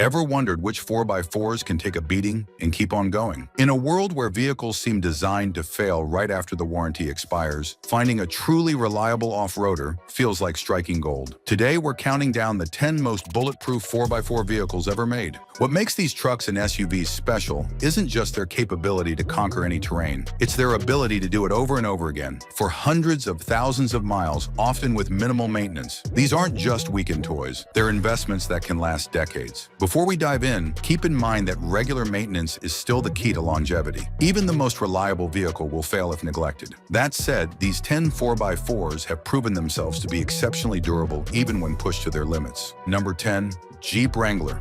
Ever wondered which 4x4s can take a beating and keep on going? In a world where vehicles seem designed to fail right after the warranty expires, finding a truly reliable off-roader feels like striking gold. Today, we're counting down the 10 most bulletproof 4x4 vehicles ever made. What makes these trucks and SUVs special isn't just their capability to conquer any terrain. It's their ability to do it over and over again, for hundreds of thousands of miles, often with minimal maintenance. These aren't just weekend toys. They're investments that can last decades. Before we dive in, keep in mind that regular maintenance is still the key to longevity. Even the most reliable vehicle will fail if neglected. That said, these 10 4x4s have proven themselves to be exceptionally durable even when pushed to their limits. Number 10. Jeep Wrangler.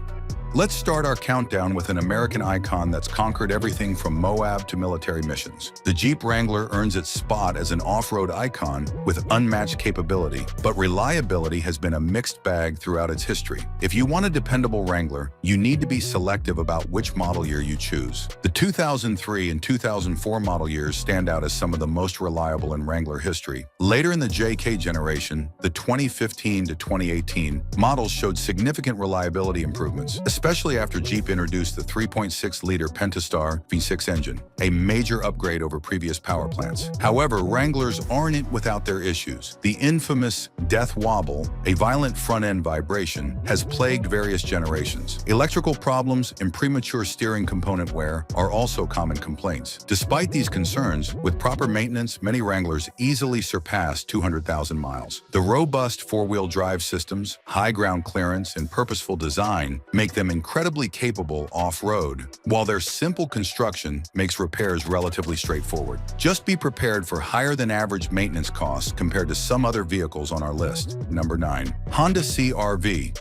Let's start our countdown with an American icon that's conquered everything from Moab to military missions. The Jeep Wrangler earns its spot as an off-road icon with unmatched capability, but reliability has been a mixed bag throughout its history. If you want a dependable Wrangler, you need to be selective about which model year you choose. The 2003 and 2004 model years stand out as some of the most reliable in Wrangler history. Later in the JK generation, the 2015 to 2018 models showed significant reliability improvements, especially after Jeep introduced the 3.6-liter Pentastar V6 engine, a major upgrade over previous power plants. However, Wranglers aren't without their issues. The infamous death wobble, a violent front-end vibration, has plagued various generations. Electrical problems and premature steering component wear are also common complaints. Despite these concerns, with proper maintenance, many Wranglers easily surpass 200,000 miles. The robust four-wheel drive systems, high ground clearance, and purposeful design make them incredibly capable off-road, while their simple construction makes repairs relatively straightforward. Just be prepared for higher-than-average maintenance costs compared to some other vehicles on our list. Number 9. Honda CR-V.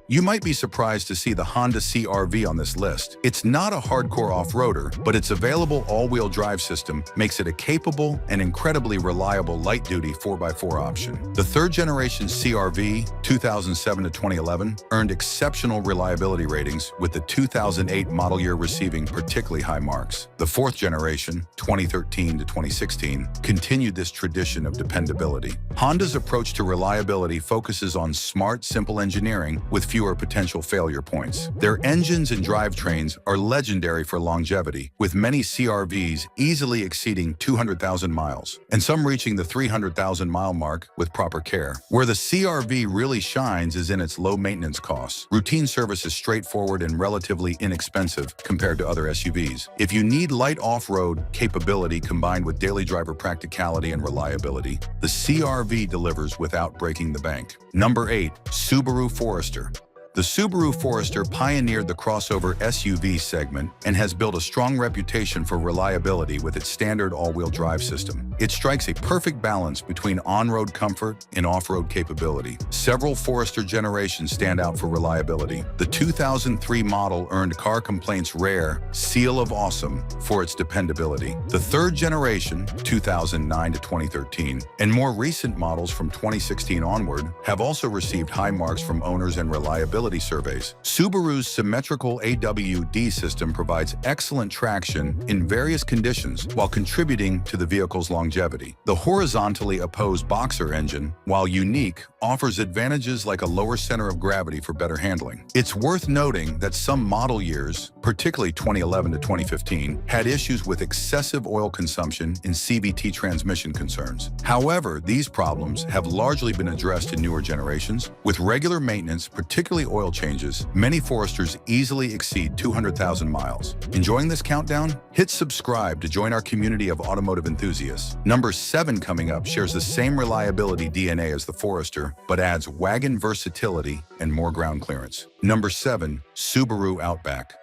You might be surprised to see the Honda CR-V on this list. It's not a hardcore off-roader, but its available all-wheel drive system makes it a capable and incredibly reliable light-duty 4x4 option. The third-generation CR-V, 2007 to 2011, earned exceptional reliability ratings, with the 2008 model year receiving particularly high marks. The fourth generation, 2013 to 2016, continued this tradition of dependability. Honda's approach to reliability focuses on smart, simple engineering with fewer potential failure points. Their engines and drivetrains are legendary for longevity, with many CR-Vs easily exceeding 200,000 miles, and some reaching the 300,000-mile mark with proper care. Where the CR-V really shines is in its low maintenance costs. Routine service is straightforward and relatively inexpensive compared to other SUVs. If you need light off-road capability combined with daily driver practicality and reliability, the CR-V delivers without breaking the bank. Number 8. Subaru Forester. The Subaru Forester pioneered the crossover SUV segment and has built a strong reputation for reliability with its standard all-wheel drive system. It strikes a perfect balance between on-road comfort and off-road capability. Several Forester generations stand out for reliability. The 2003 model earned Car Complaint's rare Seal of Awesome for its dependability. The third generation, 2009 to 2013, and more recent models from 2016 onward have also received high marks from owners and reliability surveys. Subaru's symmetrical AWD system provides excellent traction in various conditions while contributing to the vehicle's longevity. The horizontally opposed Boxer engine, while unique, offers advantages like a lower center of gravity for better handling. It's worth noting that some model years, particularly 2011 to 2015, had issues with excessive oil consumption and CVT transmission concerns. However, these problems have largely been addressed in newer generations. With regular maintenance, particularly oil changes, many Foresters easily exceed 200,000 miles. Enjoying this countdown? Hit subscribe to join our community of automotive enthusiasts. Number 7 coming up shares the same reliability DNA as the Forester, but adds wagon versatility and more ground clearance. Number 7. Subaru Outback.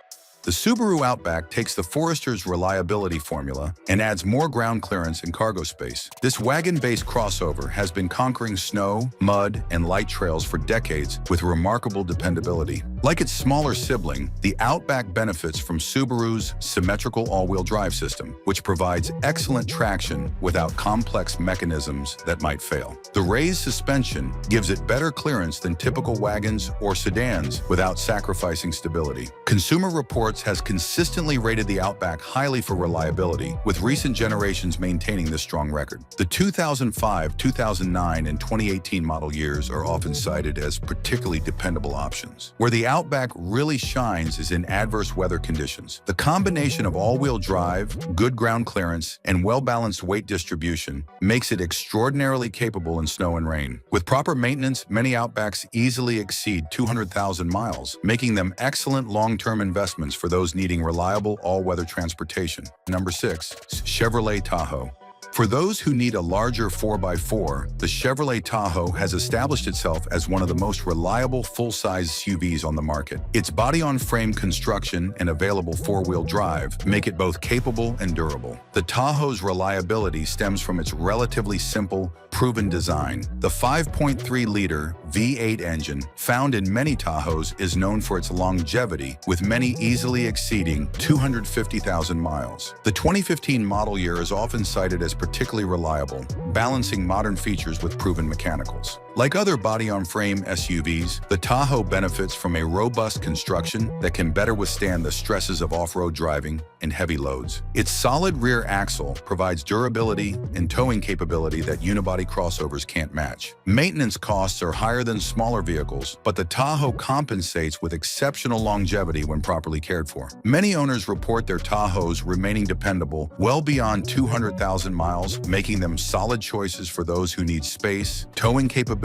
The Subaru Outback takes the Forester's reliability formula and adds more ground clearance and cargo space. This wagon-based crossover has been conquering snow, mud, and light trails for decades with remarkable dependability. Like its smaller sibling, the Outback benefits from Subaru's symmetrical all-wheel drive system, which provides excellent traction without complex mechanisms that might fail. The raised suspension gives it better clearance than typical wagons or sedans without sacrificing stability. Consumer Reports has consistently rated the Outback highly for reliability, with recent generations maintaining this strong record. The 2005, 2009, and 2018 model years are often cited as particularly dependable options. Where the Outback really shines is in adverse weather conditions. The combination of all-wheel drive, good ground clearance, and well-balanced weight distribution makes it extraordinarily capable in snow and rain. With proper maintenance, many Outbacks easily exceed 200,000 miles, making them excellent long-term investments for those needing reliable all-weather transportation. Number 6. Chevrolet Tahoe. For those who need a larger 4x4, the Chevrolet Tahoe has established itself as one of the most reliable full-size SUVs on the market. Its body-on-frame construction and available four-wheel drive make it both capable and durable. The Tahoe's reliability stems from its relatively simple, proven design. The 5.3-liter V8 engine, found in many Tahoes, is known for its longevity, with many easily exceeding 250,000 miles. The 2015 model year is often cited as particularly reliable, balancing modern features with proven mechanicals. Like other body-on-frame SUVs, the Tahoe benefits from a robust construction that can better withstand the stresses of off-road driving and heavy loads. Its solid rear axle provides durability and towing capability that unibody crossovers can't match. Maintenance costs are higher than smaller vehicles, but the Tahoe compensates with exceptional longevity when properly cared for. Many owners report their Tahoes remaining dependable well beyond 200,000 miles, making them solid choices for those who need space, towing capability,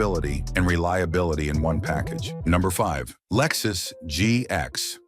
and reliability in one package. Number 5. Lexus GX.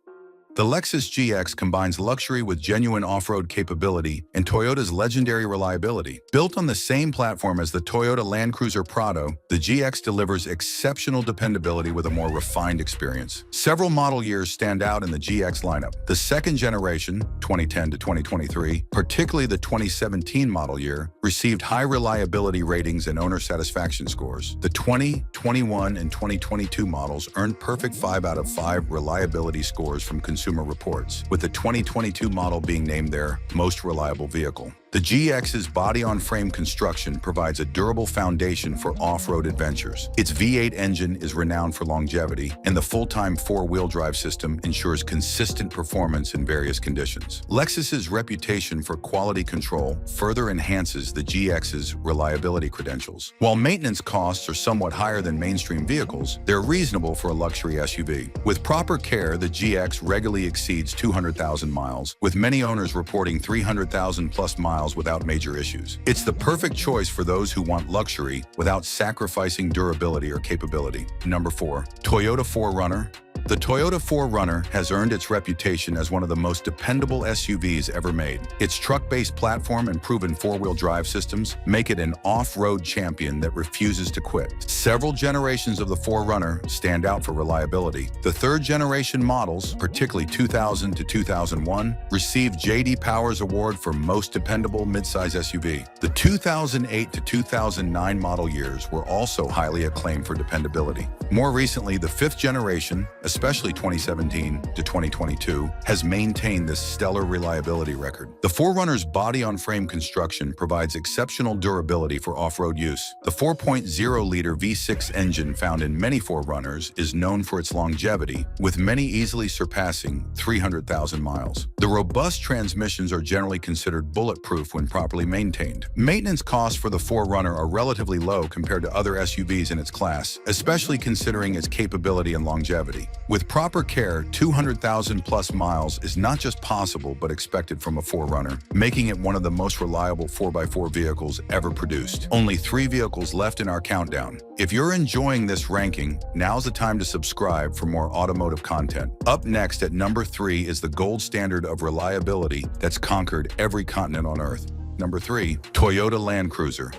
The Lexus GX combines luxury with genuine off-road capability and Toyota's legendary reliability. Built on the same platform as the Toyota Land Cruiser Prado, the GX delivers exceptional dependability with a more refined experience. Several model years stand out in the GX lineup. The second generation, 2010 to 2023, particularly the 2017 model year, received high reliability ratings and owner satisfaction scores. The 2021 and 2022 models earned perfect 5 out of 5 reliability scores from Consumer Reports, with the 2022 model being named their most reliable vehicle. The GX's body-on-frame construction provides a durable foundation for off-road adventures. Its V8 engine is renowned for longevity, and the full-time four-wheel drive system ensures consistent performance in various conditions. Lexus's reputation for quality control further enhances the GX's reliability credentials. While maintenance costs are somewhat higher than mainstream vehicles, they're reasonable for a luxury SUV. With proper care, the GX regularly exceeds 200,000 miles, with many owners reporting 300,000 plus miles without major issues. It's the perfect choice for those who want luxury without sacrificing durability or capability. Number 4. Toyota 4Runner. The Toyota 4Runner has earned its reputation as one of the most dependable SUVs ever made. Its truck-based platform and proven four-wheel drive systems make it an off-road champion that refuses to quit. Several generations of the 4Runner stand out for reliability. The third-generation models, particularly 2000 to 2001, received J.D. Power's award for most dependable midsize SUV. The 2008 to 2009 model years were also highly acclaimed for dependability. More recently, the fifth generation, especially 2017 to 2022, has maintained this stellar reliability record. The 4Runner's body-on-frame construction provides exceptional durability for off-road use. The 4.0-liter V6 engine found in many 4Runners is known for its longevity, with many easily surpassing 300,000 miles. The robust transmissions are generally considered bulletproof when properly maintained. Maintenance costs for the 4Runner are relatively low compared to other SUVs in its class, especially considering its capability and longevity. With proper care, 200,000 plus miles is not just possible but expected from a 4Runner, making it one of the most reliable 4x4 vehicles ever produced. Only 3 vehicles left in our countdown. If you're enjoying this ranking, now's the time to subscribe for more automotive content. Up next at number 3 is the gold standard of reliability that's conquered every continent on Earth. Number 3. Toyota Land Cruiser.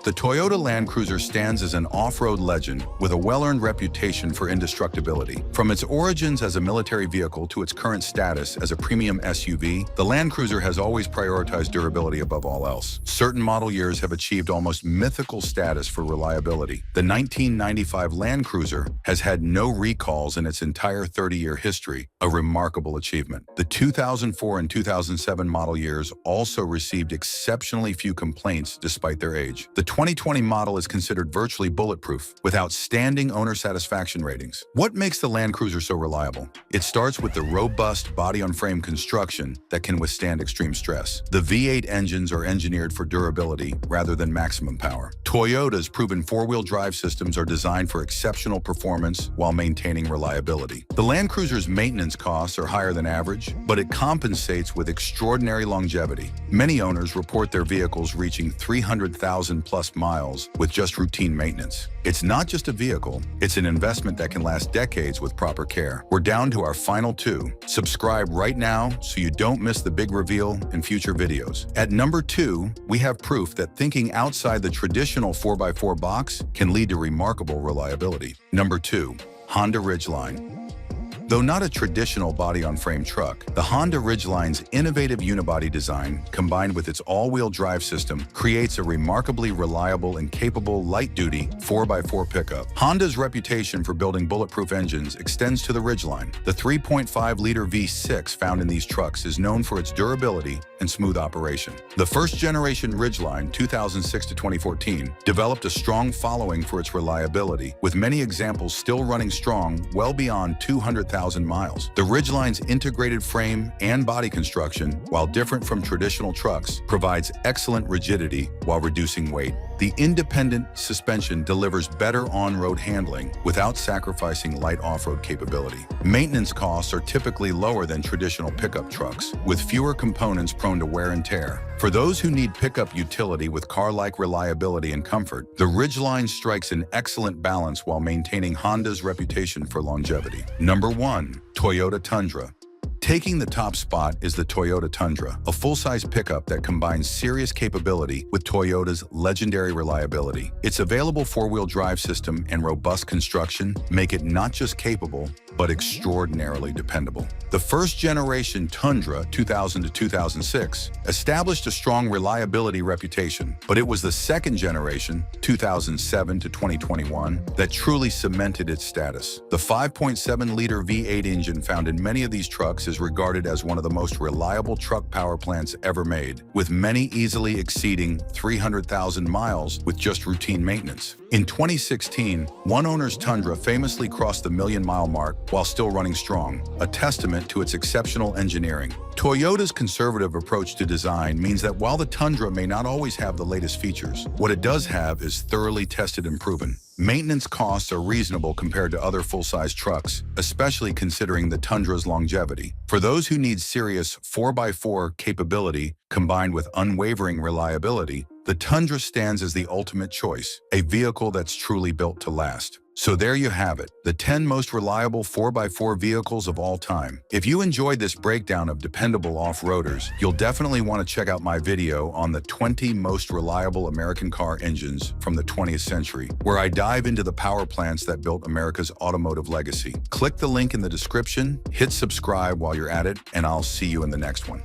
The Toyota Land Cruiser stands as an off-road legend with a well-earned reputation for indestructibility. From its origins as a military vehicle to its current status as a premium SUV, the Land Cruiser has always prioritized durability above all else. Certain model years have achieved almost mythical status for reliability. The 1995 Land Cruiser has had no recalls in its entire 30-year history, a remarkable achievement. The 2004 and 2007 model years also received exceptionally few complaints despite their age. The 2020 model is considered virtually bulletproof, with outstanding owner satisfaction ratings. What makes the Land Cruiser so reliable? It starts with the robust body-on-frame construction that can withstand extreme stress. The V8 engines are engineered for durability rather than maximum power. Toyota's proven four-wheel drive systems are designed for exceptional performance while maintaining reliability. The Land Cruiser's maintenance costs are higher than average, but it compensates with extraordinary longevity. Many owners report their vehicles reaching 300,000 plus miles with just routine maintenance. It's not just a vehicle, it's an investment that can last decades with proper care. We're down to our final two. Subscribe right now so you don't miss the big reveal in future videos. At number 2, we have proof that thinking outside the traditional 4x4 box can lead to remarkable reliability. Number 2, Honda Ridgeline. Though not a traditional body-on-frame truck, the Honda Ridgeline's innovative unibody design, combined with its all-wheel drive system, creates a remarkably reliable and capable light-duty 4x4 pickup. Honda's reputation for building bulletproof engines extends to the Ridgeline. The 3.5-liter V6 found in these trucks is known for its durability and smooth operation. The first-generation Ridgeline, 2006 to 2014, developed a strong following for its reliability, with many examples still running strong well beyond 200,000 miles. The Ridgeline's integrated frame and body construction, while different from traditional trucks, provides excellent rigidity while reducing weight. The independent suspension delivers better on-road handling without sacrificing light off-road capability. Maintenance costs are typically lower than traditional pickup trucks, with fewer components prone to wear and tear. For those who need pickup utility with car-like reliability and comfort, the Ridgeline strikes an excellent balance while maintaining Honda's reputation for longevity. Number 1, Toyota Tundra. Taking the top spot is the Toyota Tundra, a full-size pickup that combines serious capability with Toyota's legendary reliability. Its available four-wheel drive system and robust construction make it not just capable, but extraordinarily dependable. The first-generation Tundra, 2000 to 2006, established a strong reliability reputation, but it was the second generation, 2007 to 2021, that truly cemented its status. The 5.7-liter V8 engine found in many of these trucks is regarded as one of the most reliable truck power plants ever made, with many easily exceeding 300,000 miles with just routine maintenance. In 2016, one owner's Tundra famously crossed the million-mile mark while still running strong, a testament to its exceptional engineering. Toyota's conservative approach to design means that while the Tundra may not always have the latest features, what it does have is thoroughly tested and proven. Maintenance costs are reasonable compared to other full-size trucks, especially considering the Tundra's longevity. For those who need serious 4x4 capability combined with unwavering reliability, the Tundra stands as the ultimate choice, a vehicle that's truly built to last. So there you have it, the 10 most reliable 4x4 vehicles of all time. If you enjoyed this breakdown of dependable off-roaders, you'll definitely want to check out my video on the 20 most reliable American car engines from the 20th century, where I dive into the power plants that built America's automotive legacy. Click the link in the description, hit subscribe while you're at it, and I'll see you in the next one.